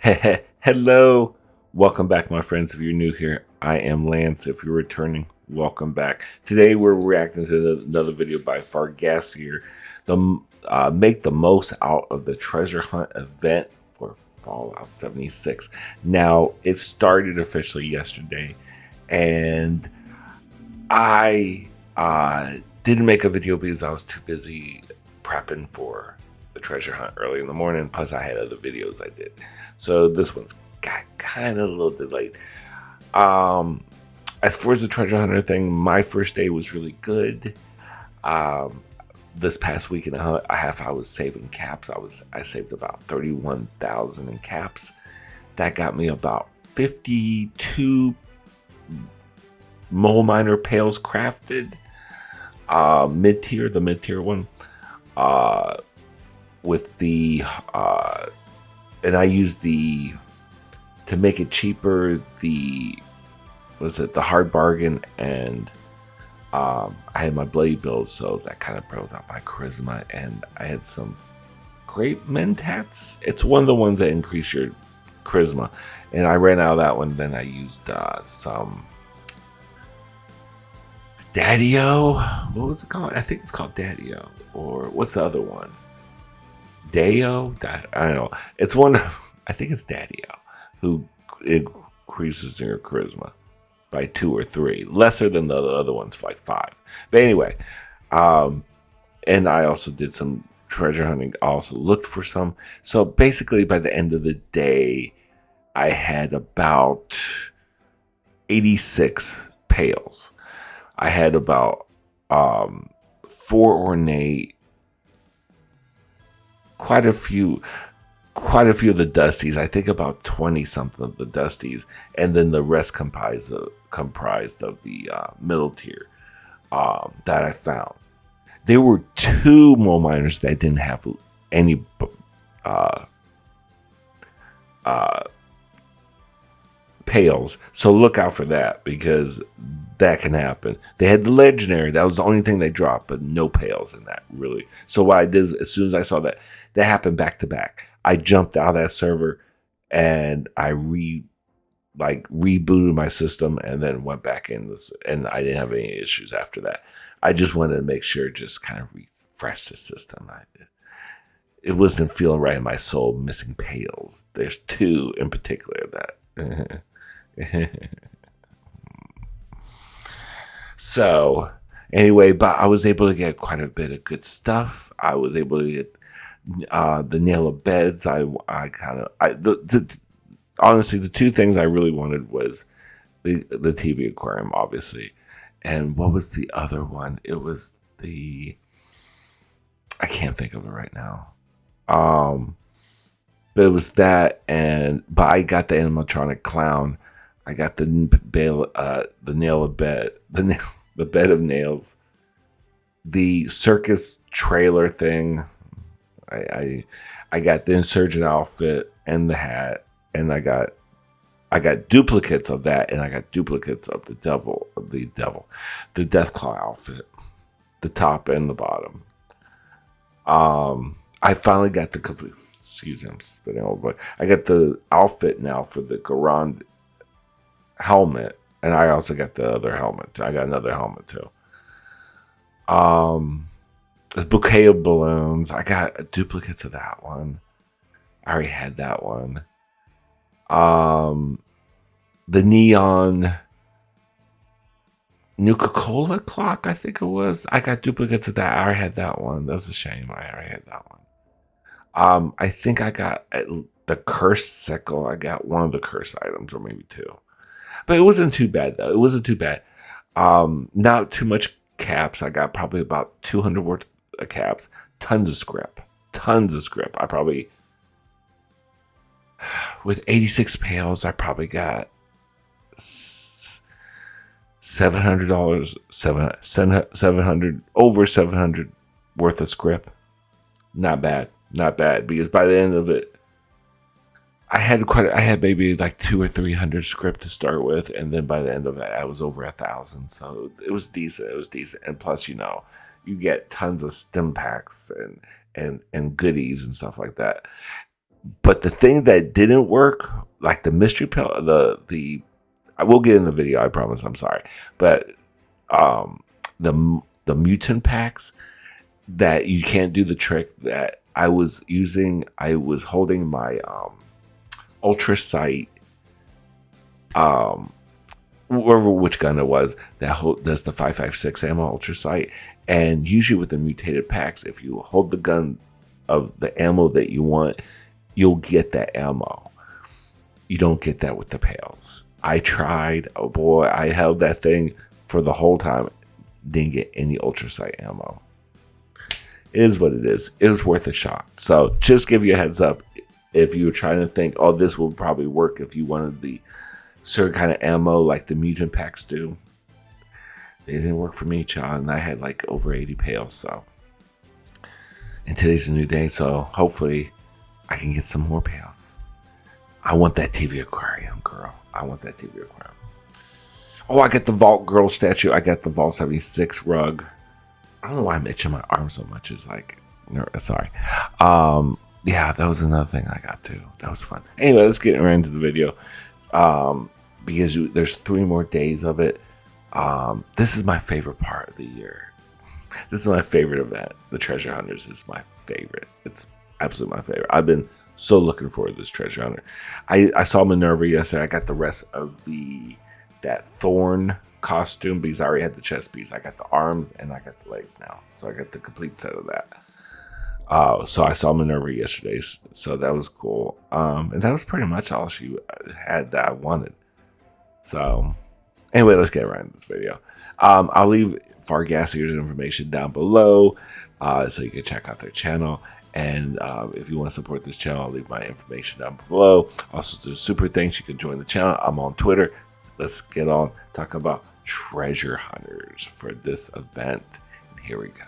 Hello, welcome back, my friends. If you're new here, I am Lance. If you're returning, welcome back. Today, we're reacting to another video by Fargassier. The Make the most out of the treasure hunt event for Fallout 76. Now, it started officially yesterday, and I didn't make a video because I was too busy prepping for the treasure hunt early in the morning. Plus, I had other videos I did, so this one's got kind of a little delayed. As far as the treasure hunter thing, my first day was really good. This past week and a half, I was saving caps. I saved about 31,000 in caps. That got me about 52 mole miner pails crafted. The mid-tier one. With the and I used to make it cheaper, the hard bargain, and I had my blade build, so that kind of brought up my charisma, and I had some great mentats. It's one of the ones that increase your charisma, and I ran out of that one. Then I used some Daddy-O. What was it called? I think it's called Daddy-O. Or what's the other one? Deo? I don't know. It's one, I think it's Daddy-O, who increases your charisma by 2 or 3. Lesser than the other ones, like 5. But anyway, and I also did some treasure hunting. I also looked for some. So basically, by the end of the day, I had about 86 pails. I had about 4 ornate, quite a few of the dusties. I think about 20 something of the dusties, and then the rest comprised of the middle tier that I found. There were 2 mole miners that didn't have any pails, so look out for that, because that can happen. They had the legendary, that was the only thing they dropped, but no pails in that, really. So what I did, as soon as I saw that happened back to back, I jumped out of that server and I rebooted my system and then went back in, and I didn't have any issues after that. I just wanted to make sure, just kind of refresh the system. It wasn't feeling right in my soul, missing pails. There's 2 in particular that so anyway, but I was able to get quite a bit of good stuff. I was able to get the nail of beds. Honestly, the 2 things I really wanted was the TV aquarium, obviously, and what was the other one? It was I can't think of it right now. But it was that, but I got the animatronic clown. I got the nail of bed, the bed of nails, the circus trailer thing. I got the insurgent outfit and the hat, and I got duplicates of that, and I got duplicates of the Deathclaw outfit, the top and the bottom. I finally got the complete. Excuse me, I'm spitting over. I got the outfit now for the Garand helmet, and I also got the other helmet. I got another helmet too. A bouquet of balloons. I got duplicates of that one. I already had that one. The neon Nuka-Cola clock, I think it was. I got duplicates of that. I already had that one. That was a shame. I already had that one. I think I got the cursed sickle. I got one of the cursed items, or maybe 2. But it wasn't too bad, though. It wasn't too bad. Not too much caps. I got probably about 200 worth of caps. Tons of script. I probably, with 86 pails, I probably got $700, 700, over 700 worth of script. Not bad, because by the end of it, I had maybe like 200 or 300 script to start with, and then by the end of it, I was over 1,000. So it was decent. And plus, you get tons of stim packs and goodies and stuff like that. But the thing that didn't work, like the mystery pill, I will get in the video, I promise. I'm sorry, but um, the mutant packs, that you can't do the trick that I was using. I was holding my ultra sight, um, whatever which gun it was that does the 5.56 ammo ultra sight, and usually with the mutated packs, if you hold the gun of the ammo that you want, you'll get that ammo. You don't get that with the pails. I tried. Oh boy, I held that thing for the whole time. Didn't get any ultra sight ammo. It is what it is. It was worth a shot. So just give you a heads up if you were trying to think, oh, this will probably work if you wanted the certain kind of ammo like the mutant packs do. They didn't work for me, child, and I had like over 80 pails. So, and today's a new day, so hopefully I can get some more pails. I want that TV aquarium, girl. I want that TV aquarium. Oh, I got the Vault Girl statue. I got the Vault 76 rug. I don't know why I'm itching my arm so much. It's like, sorry. Yeah, that was another thing I got too. That was fun. Anyway, let's get right into the video. Because there's 3 more days of it. This is my favorite part of the year. This is my favorite event. The Treasure Hunters is my favorite. It's absolutely my favorite. I've been so looking forward to this Treasure Hunter. I saw Minerva yesterday. I got the rest of that Thorn costume because I already had the chest piece. I got the arms and I got the legs now. So I got the complete set of that. So I saw Minerva yesterday, so that was cool. And that was pretty much all she had that I wanted. So anyway, let's get right into this video. I'll leave Fargassier's information down below, so you can check out their channel. And if you want to support this channel, I'll leave my information down below. Also, do super thanks. You can join the channel. I'm on Twitter. Let's get on talk about treasure hunters for this event. And here we go.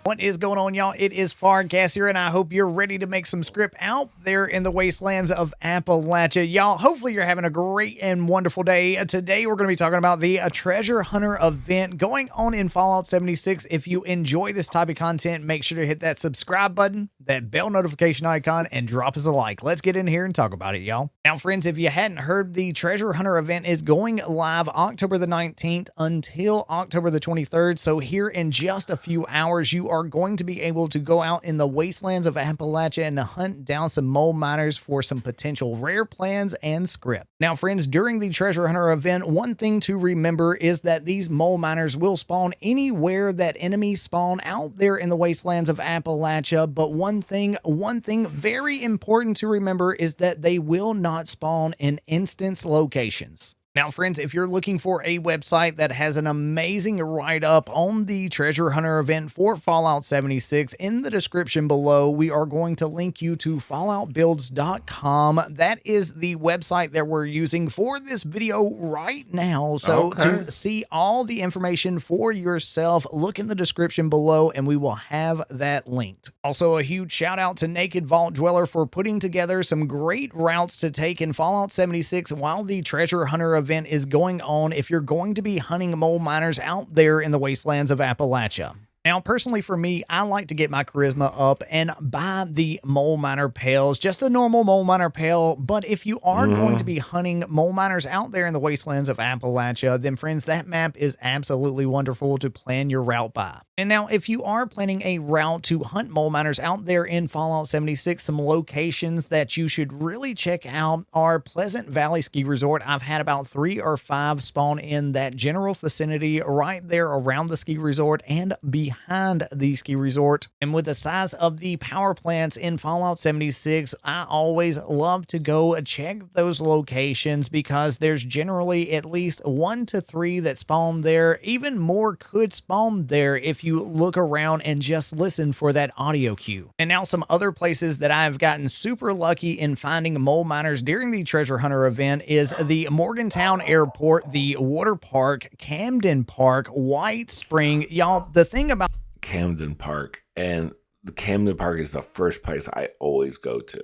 What is going on, y'all? It is Fargas here, and I hope you're ready to make some script out there in the wastelands of Appalachia. Y'all, hopefully you're having a great and wonderful day. Today, we're going to be talking about the Treasure Hunter event going on in Fallout 76. If you enjoy this type of content, make sure to hit that subscribe button, that bell notification icon, and drop us a like. Let's get in here and talk about it, y'all. Now, friends, if you hadn't heard, the Treasure Hunter event is going live October the 19th until October the 23rd. So here in just a few hours, you are going to be able to go out in the wastelands of Appalachia and hunt down some mole miners for some potential rare plans and script. Now, friends, during the Treasure Hunter event, one thing to remember is that these mole miners will spawn anywhere that enemies spawn out there in the wastelands of Appalachia. But one thing very important to remember is that they will not spawn in instance locations. Now, friends, if you're looking for a website that has an amazing write-up on the Treasure Hunter event for Fallout 76, in the description below, we are going to link you to falloutbuilds.com. That is the website that we're using for this video right now. So to see all the information for yourself, look in the description below, and we will have that linked. Also, a huge shout out to Naked Vault Dweller for putting together some great routes to take in Fallout 76 while the Treasure Hunter event is going on if you're going to be hunting mole miners out there in the wastelands of Appalachia. Now, personally for me, I like to get my charisma up and buy the mole miner pails, just the normal mole miner pail. But if you are going to be hunting mole miners out there in the wastelands of Appalachia, then friends, that map is absolutely wonderful to plan your route by. And now, if you are planning a route to hunt mole miners out there in Fallout 76, some locations that you should really check out are Pleasant Valley Ski Resort. I've had about 3 or 5 spawn in that general vicinity right there around the ski resort and behind the ski resort. And with the size of the power plants in Fallout 76, I always love to go check those locations because there's generally at least 1 to 3 that spawn there. Even more could spawn there if you look around and just listen for that audio cue. And now some other places that I've gotten super lucky in finding mole miners during the Treasure Hunter event is the Morgantown Airport, the Water Park, Camden Park, White Spring. Y'all, the thing about Camden Park, and the Camden Park is the first place I always go to.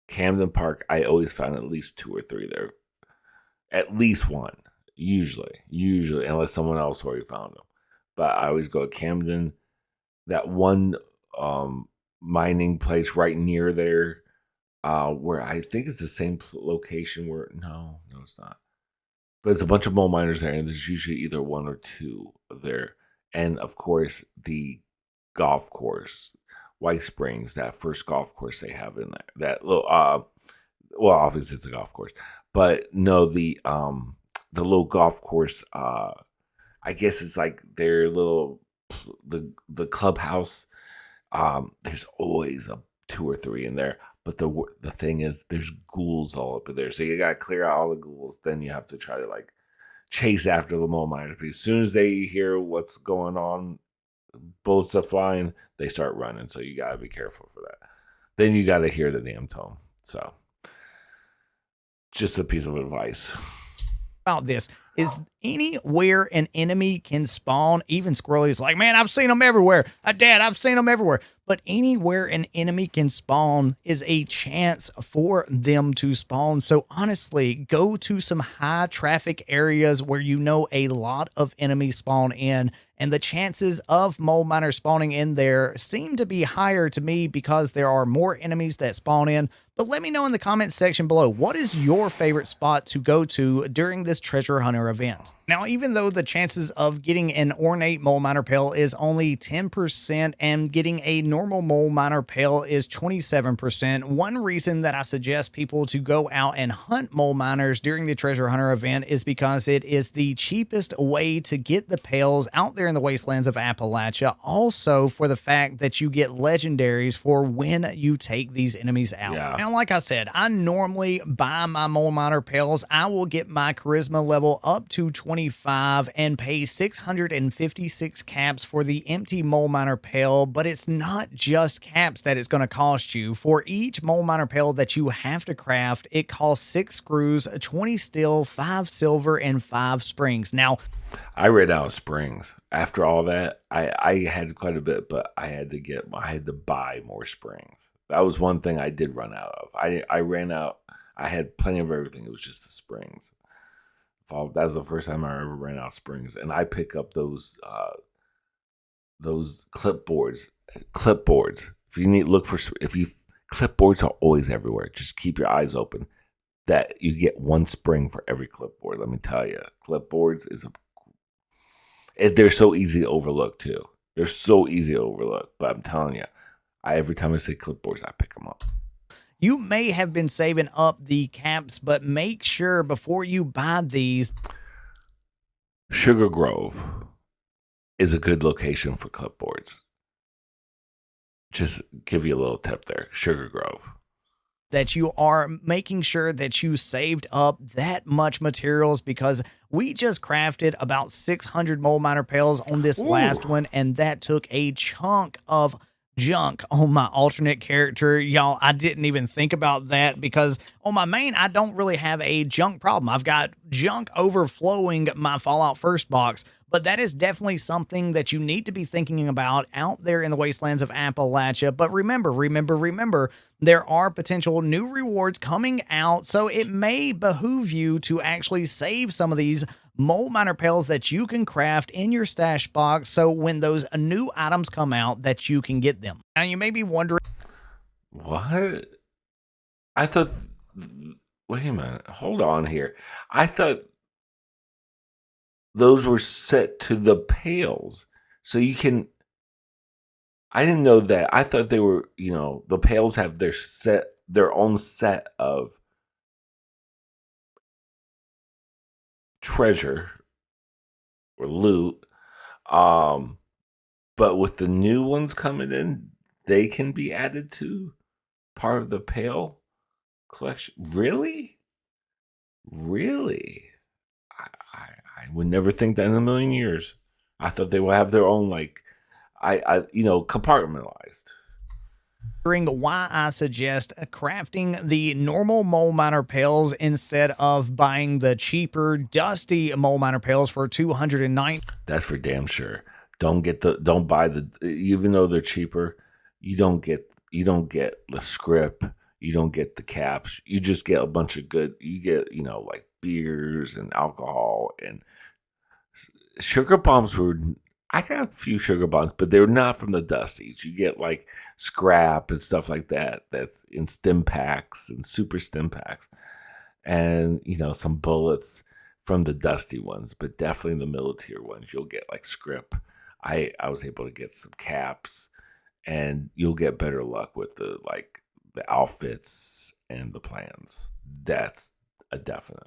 Camden Park, I always find at least 2 or 3 there. At least 1, usually, unless someone else already found them. But I always go to Camden. That one mining place right near there, where I think it's the same location where no, it's not. But it's a bunch of mole miners there, and there's usually either one or two there. And of course, the golf course, White Springs, that first golf course they have in there. That little well, obviously it's a golf course. But no, the little golf course, I guess it's like their little the clubhouse. There's always a two or three in there. But the thing is, there's ghouls all up in there, so you gotta clear out all the ghouls. Then you have to try to like chase after the mole miners. But as soon as they hear what's going on, bullets are flying, they start running. So you gotta be careful for that. Then you gotta hear the damn tone. So just a piece of advice. About this is anywhere an enemy can spawn. Even Squirrely's like, man, I've seen them everywhere. Dad, I've seen them everywhere. But anywhere an enemy can spawn is a chance for them to spawn. So honestly, go to some high traffic areas where you know a lot of enemies spawn in, and the chances of mole miners spawning in there seem to be higher to me because there are more enemies that spawn in. But let me know in the comments section below, what is your favorite spot to go to during this treasure hunter event? Now, even though the chances of getting an ornate mole miner pale is only 10% and getting a normal mole miner pale is 27%, one reason that I suggest people to go out and hunt mole miners during the treasure hunter event is because it is the cheapest way to get the pales out there in the wastelands of Appalachia. Also, for the fact that you get legendaries for when you take these enemies out. Yeah. Now, like I said, I normally buy my mole miner pales. I will get my charisma level up to 25 and pay 656 caps for the empty mole miner pale, but it's not just caps that it's going to cost you. For each mole miner pale that you have to craft, it costs 6 screws, 20 steel, 5 silver, and 5 springs. Now, I ran out of springs. After all that, I had quite a bit, but I had to buy more springs. That was one thing I did run out of. I ran out. I had plenty of everything. It was just the springs. That was the first time I ever ran out of springs, and I pick up those clipboards. Clipboards. If you need clipboards are always everywhere. Just keep your eyes open. That you get one spring for every clipboard. Let me tell you, clipboards they're so easy to overlook too. They're so easy to overlook, but I'm telling you, every time I say clipboards, I pick them up. You may have been saving up the caps, but make sure before you buy these. Sugar Grove is a good location for clipboards. Just give you a little tip there. Sugar Grove. That you are making sure that you saved up that much materials, because we just crafted about 600 mole miner pales on this last one, and that took a chunk of junk on my alternate character. Y'all, I didn't even think about that because on my main, I don't really have a junk problem. I've got junk overflowing my Fallout First box, but that is definitely something that you need to be thinking about out there in the wastelands of Appalachia. But remember, there are potential new rewards coming out, so it may behoove you to actually save some of these mole miner pales that you can craft in your stash box, so when those new items come out that you can get them. Now you may be wondering, what? I thought, wait a minute, hold on here. I thought those were set to the pales, so you can. I didn't know that. I thought they were, the pales have their own set of treasure or loot. But with the new ones coming in, they can be added to part of the pale collection. Really? I would never think that in a million years. I thought they would have their own, compartmentalized. why I suggest crafting the normal mole miner pales instead of buying the cheaper dusty mole miner pales for 209. That's for damn sure. Don't buy even though they're cheaper, you don't get the script, you don't get the caps, you just get a bunch of you get, like beers and alcohol and sugar bombs I got a few sugar buns, but they're not from the Dusties. You get like scrap and stuff like that. That's in stim packs and super stim packs, and some bullets from the Dusty ones, but definitely the middle tier ones. You'll get like script. I was able to get some caps, and you'll get better luck with the outfits and the plans. That's a definite.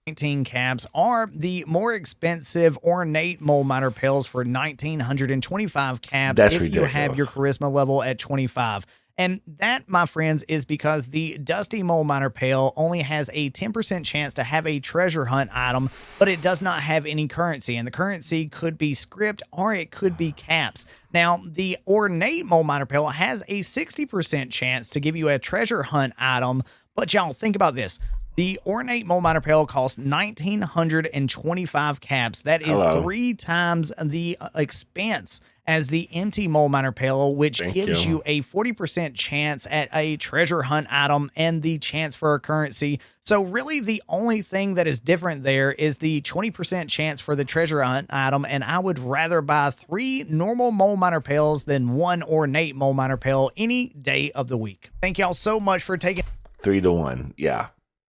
19 caps are the more expensive ornate mole miner pills for 1925 caps. That's if ridiculous. You have your charisma level at 25. And that, my friends, is because the Dusty Mole Miner Pail only has a 10% chance to have a treasure hunt item, but it does not have any currency. And the currency could be script or it could be caps. Now, the Ornate Mole Miner Pail has a 60% chance to give you a treasure hunt item. But y'all, think about this. The Ornate Mole Miner Pail costs 1,925 caps. That is 3 times the expense as the empty Mole Miner Pail, which gives you a 40% chance at a treasure hunt item and the chance for a currency. So really the only thing that is different there is the 20% chance for the treasure hunt item, and I would rather buy 3 normal Mole Miner Pails than 1 Ornate Mole Miner Pail any day of the week. Thank y'all so much for taking 3 to 1.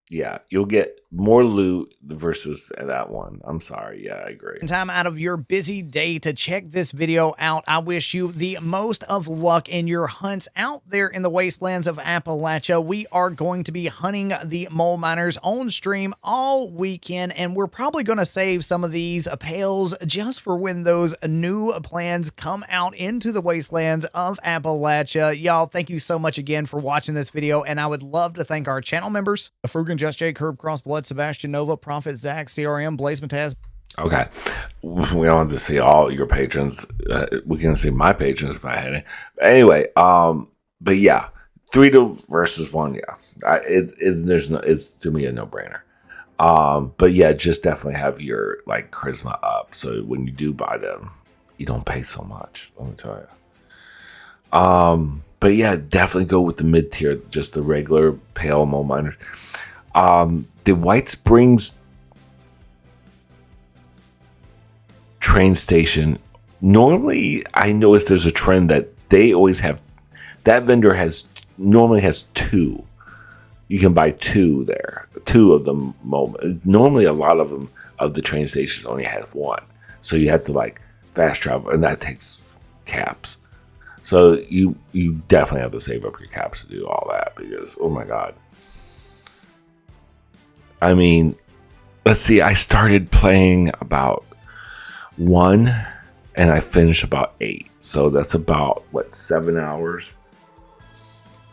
Yeah, you'll get more loot versus that one. I'm sorry. Yeah, I agree. Time out of your busy day to check this video out. I wish you the most of luck in your hunts out there in the wastelands of Appalachia. We are going to be hunting the mole miners on stream all weekend, and we're probably going to save some of these pails just for when those new plans come out into the wastelands of Appalachia. Y'all, thank you so much again for watching this video, and I would love to thank our channel members, Frugan, Just J, Curb Cross, Blood, Sebastian, Nova, Prophet, Zach, CRM, Blaze Mataz. Okay. We don't have to see all your patrons. We can see my patrons if I had it. Anyway, but yeah, 3 to versus 1. Yeah, it's to me a no brainer. But yeah, just definitely have your charisma up, so when you do buy them, you don't pay so much. Let me tell you. But yeah, definitely go with the mid tier, just the regular pale mole miners. The White Springs train station, normally I notice there's a trend that they always have, that vendor normally has 2. You can buy 2 there, 2 of them. Normally a lot of them of the train stations only have 1, so you have to fast travel, and that takes caps. So you definitely have to save up your caps to do all that, because oh my god. I mean, let's see, I started playing about 1 and I finished about 8. So that's about 7 hours.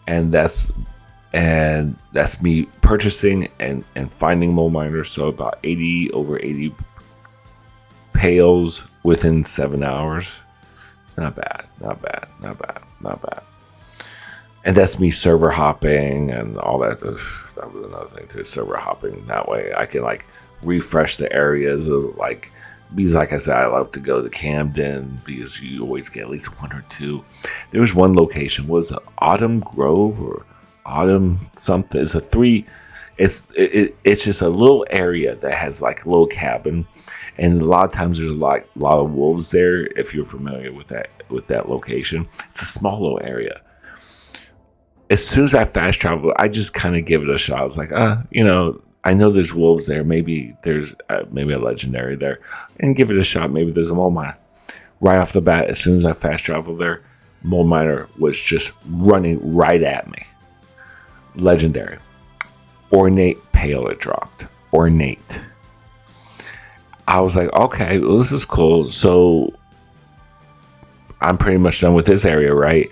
And that's me purchasing and finding mole miners. So about over 80 pails within 7 hours. It's not bad. And that's me server hopping and all that. That was another thing too, server hopping. That way I can refresh the areas of because like I said, I love to go to Camden because you always get at least 1 or 2. There was one location, was it Autumn Grove or Autumn something? It's a 3. It's just a little area that has a little cabin, and a lot of times there's a lot of wolves there. If you're familiar with that location, it's a small little area. As soon as I fast travel, I just kind of give it a shot. I was like, I know there's wolves there. Maybe there's maybe a legendary there, and give it a shot. Maybe there's a mole miner. Right off the bat, as soon as I fast travel there, mole miner was just running right at me. Legendary. Ornate Pail it dropped. Ornate. I was like, okay, well, this is cool. So I'm pretty much done with this area, right?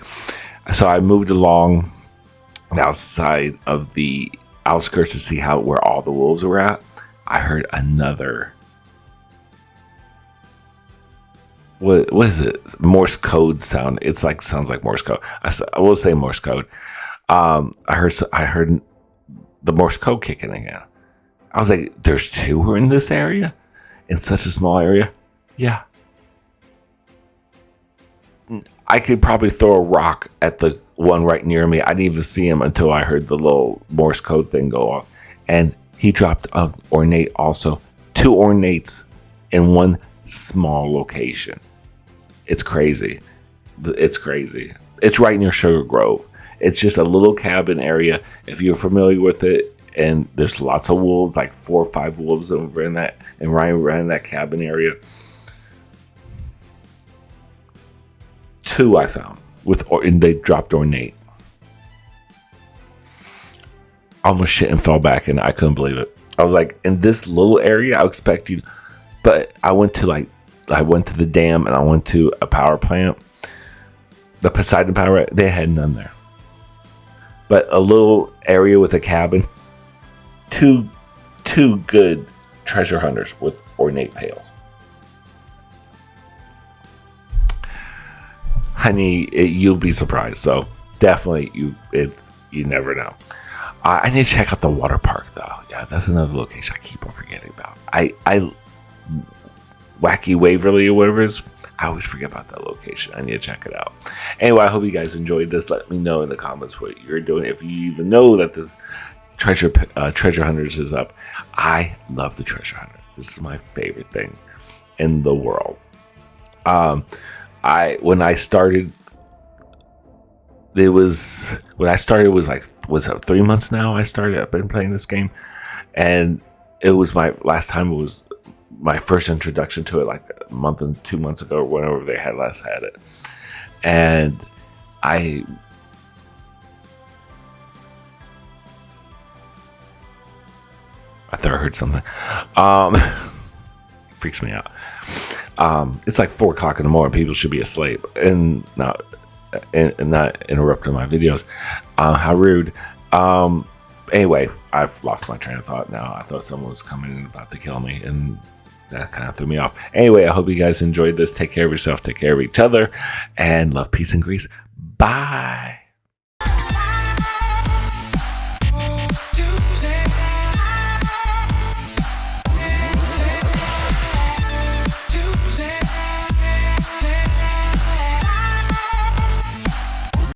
So I moved along outside of the outskirts to see where all the wolves were at. I heard another, what is it? Morse code sound. It's sounds like Morse code. I will say Morse code. I heard the Morse code kicking again. I was like, there's 2 in this area? In such a small area? Yeah. I could probably throw a rock at the one right near me. I didn't even see him until I heard the little Morse code thing go off. And he dropped an ornate also. 2 ornates in one small location. It's crazy. It's crazy. It's right near Sugar Grove. It's just a little cabin area. If you're familiar with it, and there's lots of wolves, like 4 or 5 wolves over in that, and right around that cabin area. 2 I found and they dropped ornate. I almost shit and fell back, and I couldn't believe it. I was like, in this little area, I expect you, but I went to the dam, and I went to a power plant, the Poseidon Power. They had none there, but a little area with a cabin. Two good treasure hunters with ornate pails. Honey, you'll be surprised. So definitely, you never know. I need to check out the water park though. Yeah, that's another location I keep on forgetting about. I Wacky Waverly or whatever it is. I always forget about that location. I need to check it out. Anyway, I hope you guys enjoyed this. Let me know in the comments what you're doing. If you even know that the treasure hunters is up. I love the treasure hunter. This is my favorite thing in the world. When I started was it 3 months now? I've been playing this game, and it was my last time. It was my first introduction to it, like a month and 2 months ago, or whenever they had last had it, and I thought I heard something. Freaks me out. It's like 4 o'clock in the morning. People should be asleep and not interrupting my videos. How rude. Anyway, I've lost my train of thought now. I thought someone was coming and about to kill me, and that kind of threw me off. Anyway, I hope you guys enjoyed this. Take care of yourself. Take care of each other. And love, peace, and grease. Bye.